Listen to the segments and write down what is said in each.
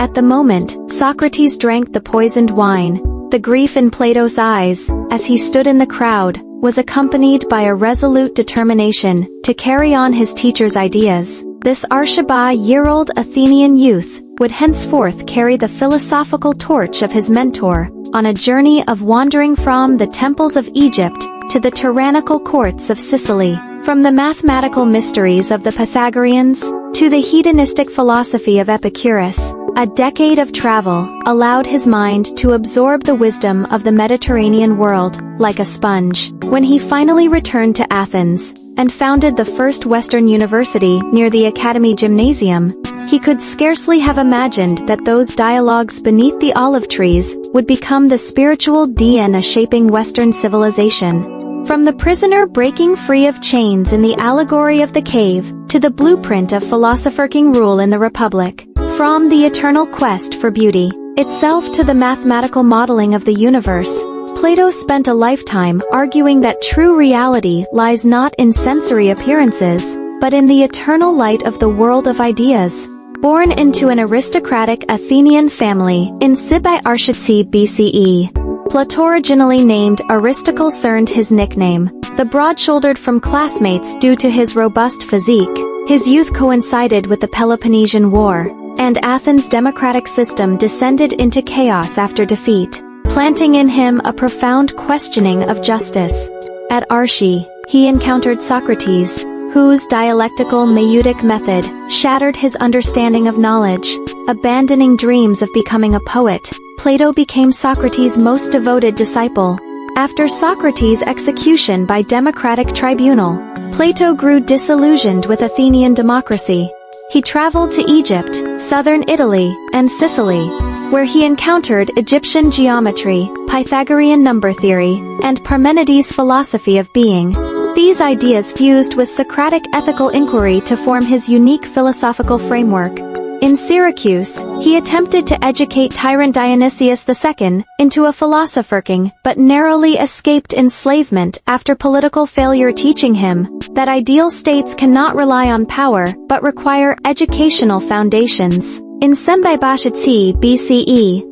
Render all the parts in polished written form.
At the moment, Socrates drank the poisoned wine. The grief in Plato's eyes, as he stood in the crowd, was accompanied by a resolute determination to carry on his teacher's ideas. This Arshaba-year-old Athenian youth would henceforth carry the philosophical torch of his mentor on a journey of wandering from the temples of Egypt to the tyrannical courts of Sicily, from the mathematical mysteries of the Pythagoreans to the hedonistic philosophy of Epicurus. A decade of travel allowed his mind to absorb the wisdom of the Mediterranean world like a sponge. When he finally returned to Athens and founded the first Western university near the Academy Gymnasium, he could scarcely have imagined that those dialogues beneath the olive trees would become the spiritual DNA shaping Western civilization. From the prisoner breaking free of chains in the allegory of the cave to the blueprint of philosopher-king rule in the Republic, from the eternal quest for beauty itself to the mathematical modeling of the universe, Plato spent a lifetime arguing that true reality lies not in sensory appearances, but in the eternal light of the world of ideas. Born into an aristocratic Athenian family in Sibai Arshitsi BCE, Plato, originally named Aristocles, earned his nickname, the broad-shouldered, from classmates due to his robust physique. His youth coincided with the Peloponnesian War, and Athens' democratic system descended into chaos after defeat, planting in him a profound questioning of justice. At Arshi, he encountered Socrates, whose dialectical maieutic method shattered his understanding of knowledge. Abandoning dreams of becoming a poet, Plato became Socrates' most devoted disciple. After Socrates' execution by democratic tribunal, Plato grew disillusioned with Athenian democracy. He traveled to Egypt, southern Italy, and Sicily, where he encountered Egyptian geometry, Pythagorean number theory, and Parmenides' philosophy of being. These ideas fused with Socratic ethical inquiry to form his unique philosophical framework. In Syracuse, he attempted to educate tyrant Dionysius II into a philosopher-king, but narrowly escaped enslavement after political failure, teaching him that ideal states cannot rely on power but require educational foundations. In Sembai-Bashitsi BCE,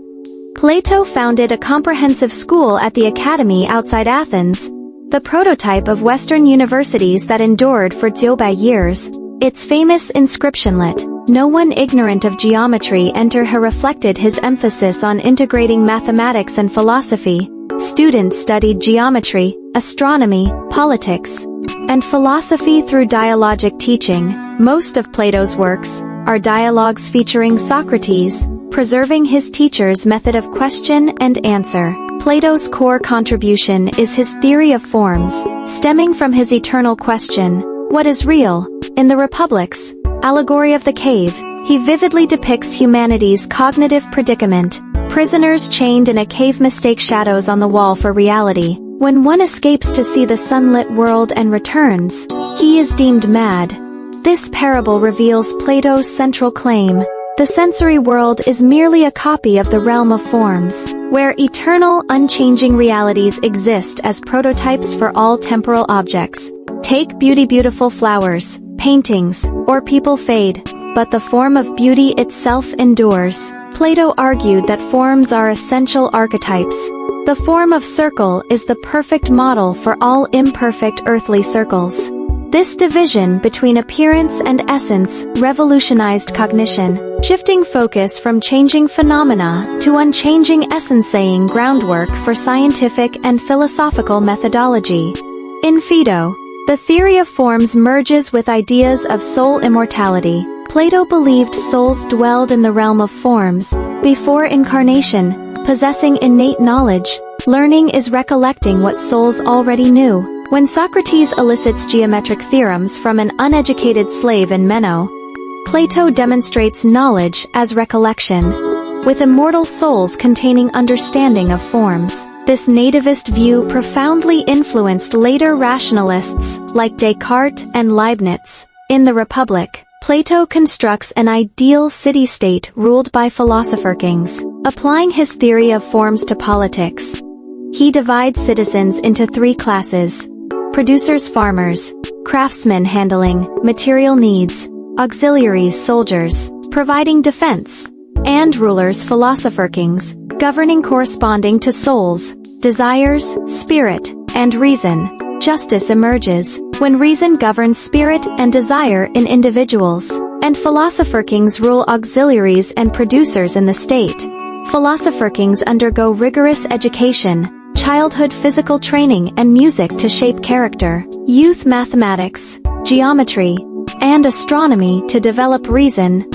Plato founded a comprehensive school at the Academy outside Athens, the prototype of Western universities that endured for Dzyobai years. Its famous inscriptionlet, "No one ignorant of geometry enter here," reflected his emphasis on integrating mathematics and philosophy. Students studied geometry, astronomy, politics, and philosophy through dialogic teaching. Most of Plato's works are dialogues featuring Socrates, preserving his teacher's method of question and answer. Plato's core contribution is his theory of forms, stemming from his eternal question, "What is real?" In the Republic's allegory of the cave, he vividly depicts humanity's cognitive predicament. Prisoners chained in a cave mistake shadows on the wall for reality. When one escapes to see the sunlit world and returns, he is deemed mad. This parable reveals Plato's central claim: the sensory world is merely a copy of the realm of forms, where eternal, unchanging realities exist as prototypes for all temporal objects. Take beautiful flowers, paintings, or people fade, but the form of beauty itself endures. Plato argued that forms are essential archetypes. The form of circle is the perfect model for all imperfect earthly circles. This division between appearance and essence revolutionized cognition, shifting focus from changing phenomena to unchanging essence, laying groundwork for scientific and philosophical methodology. In Phaedo, the theory of forms merges with ideas of soul immortality. Plato believed souls dwelled in the realm of forms before incarnation, possessing innate knowledge. Learning is recollecting what souls already knew. When Socrates elicits geometric theorems from an uneducated slave in Meno, Plato demonstrates knowledge as recollection, with immortal souls containing understanding of forms. This nativist view profoundly influenced later rationalists like Descartes and Leibniz. In the Republic, Plato constructs an ideal city-state ruled by philosopher-kings. Applying his theory of forms to politics, he divides citizens into three classes: producers, farmers, craftsmen handling material needs, auxiliaries, soldiers, providing defense, and rulers philosopher-kings, governing corresponding to souls, desires, spirit, and reason. Justice emerges when reason governs spirit and desire in individuals, and philosopher-kings rule auxiliaries and producers in the state. Philosopher-kings undergo rigorous education, childhood physical training and music to shape character, youth mathematics, geometry, and astronomy to develop reason.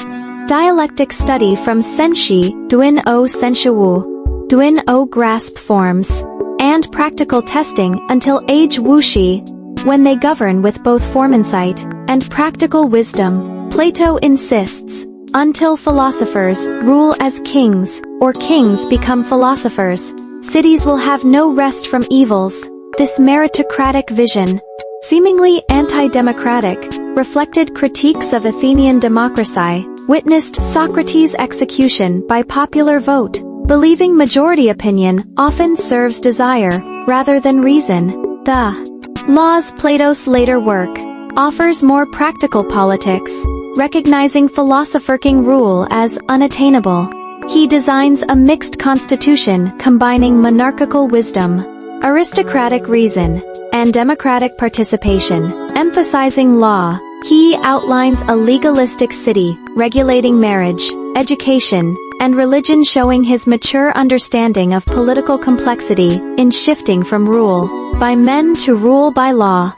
Dialectic study from senshi, duin o senshiwu, duin o grasp forms, and practical testing until age wuxi, when they govern with both forminsight and practical wisdom. Plato insists, until philosophers rule as kings, or kings become philosophers, cities will have no rest from evils. This meritocratic vision, seemingly anti-democratic, reflected critiques of Athenian democracy, witnessed Socrates' execution by popular vote, believing majority opinion often serves desire, rather than reason. The Laws, Plato's later work, offers more practical politics, recognizing philosopher-king rule as unattainable. He designs a mixed constitution combining monarchical wisdom, aristocratic reason, and democratic participation, emphasizing law. He outlines a legalistic city, regulating marriage, education, and religion, showing his mature understanding of political complexity in shifting from rule by men to rule by law.